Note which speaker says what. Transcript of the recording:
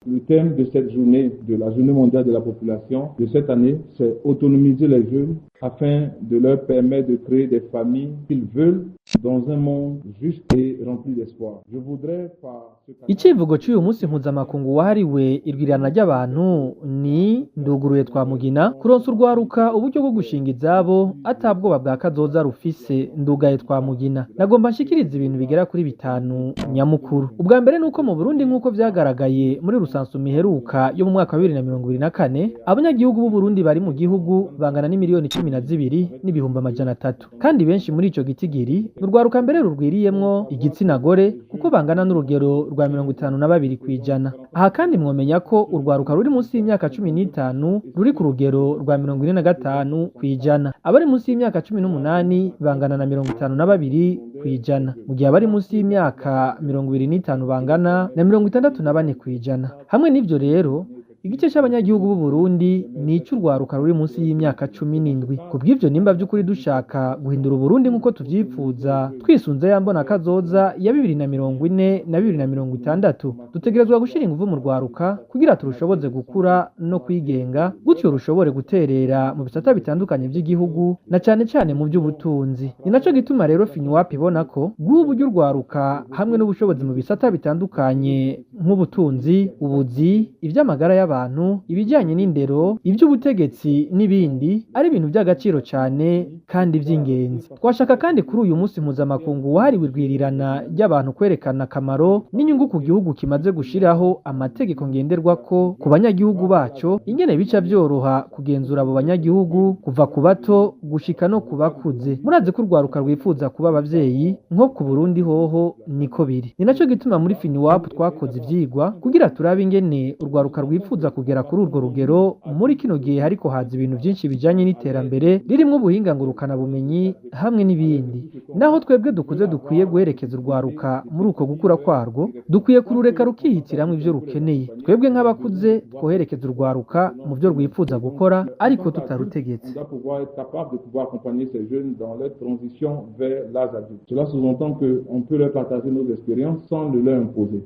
Speaker 1: Le thème de cette journée, de la Journée mondiale de la population de cette année, c'est autonomiser les jeunes afin de leur permettre de créer des familles qu'ils veulent dans un monde juste et rempli d'espoir. Je voudrais par ce
Speaker 2: Icivugo cy'uyu munsi mpuzamakungu wahariwe irwirirana ry'abantu ni nduguruye twamugina kuronsa urwaruka uburyo bwo gushinga izabo atabwoba bwa kazoza rufise ndugaye twamugina. Nagomba nshikiriza ibintu bigera kuri bitanu nyamukuru. Ubwa mbere nuko mu Burundi nk'uko vyagaragaye muri rusansuma iheruka yo mu mwaka wa 2024 abanyagihugu b'u Burundi bari mu gihugu bangana n'imiliyoni 12 n'ibihumbi amajana 3 kandi benshi muri ico gitigiri urwaruka mbere rurwiriyemwo igitsina gore kuko bangana n'urugero rwa 52 kwijana. Aha kandi mwomenya ko urwaruka ruri munsi y'imyaka 15 ruri ku rugero rwa 45 kwijana. Abari munsi y'imyaka 18 bangana na 52 kwijana. Mu gihe abari munsi y'imyaka 25 bangana na 64 kwijana. Hamwe n'ivyo rero igice c'abanyagihugu b'u Burundi ni ic'urwaruka ruri munsi y'imyaka 17. Kubw'ivyo nimba vy'ukuri dushaka guhindura Uburundi nk'uko tuvyifuza twisunze yambona kazoza ya 2040 na 2060 dutegerezwa gushira inguvu mu rwaruka kugira turushoboze gukura no kwigenga gutyo rushobore guterera mu bisata bitandukanye vy'igihugu na cane cane mu vy'ubutunzi. Ni naco gituma rero FINUAP ibona ko guha uburyo urwaruka hamwe n'ubushobozi mu bisata bitandukanye nk'ubutunzi, ubuzi, ivy'amagara y'abantu, ibijyanye n'indero, iby'ubutegetsi n'ibindi ari ibintu by'agaciro cyane kandi by'ingenzi. Twashaka kandi kuri uyu munsi mpuzamakungu wahariwe irwirirana ry'abantu kwerekana akamaro n'inyungu ku gihugu kimaze gushiraho amategeko ngenderwako ku banyagihugu baco, ingene bica byoroha kugenzura abo banyagihugu kuva ku bato gushika no ku bakuze. Murazi ko urwaruka rwifuza kuba abavyeyi nko ku Burundi hoho niko biri. Ni naco gituma muri FINUAP twakoze ivyigwa kugira turabe ingene urwaruka rwifuza kugera kuri urwo rugero muri kino gihe hariko haza ibintu byinshi bijanye n'iterambere ririmo ubuhinga ngurukana bumenyi hamwe n'ibindi. Naho twebwe dukuze dukwiye guherekeza urwaruka muri uko gukura kwarwo, dukwiye kurureka rukihitiramwo ivyo rukeneye. Twebwe nk'abakuze twoherekeza urwaruka mu byo rwifuza gukora ariko tutarutegetse.
Speaker 1: Cela sous-entend qu'on peut leur partager nos expériences sans le leur imposer.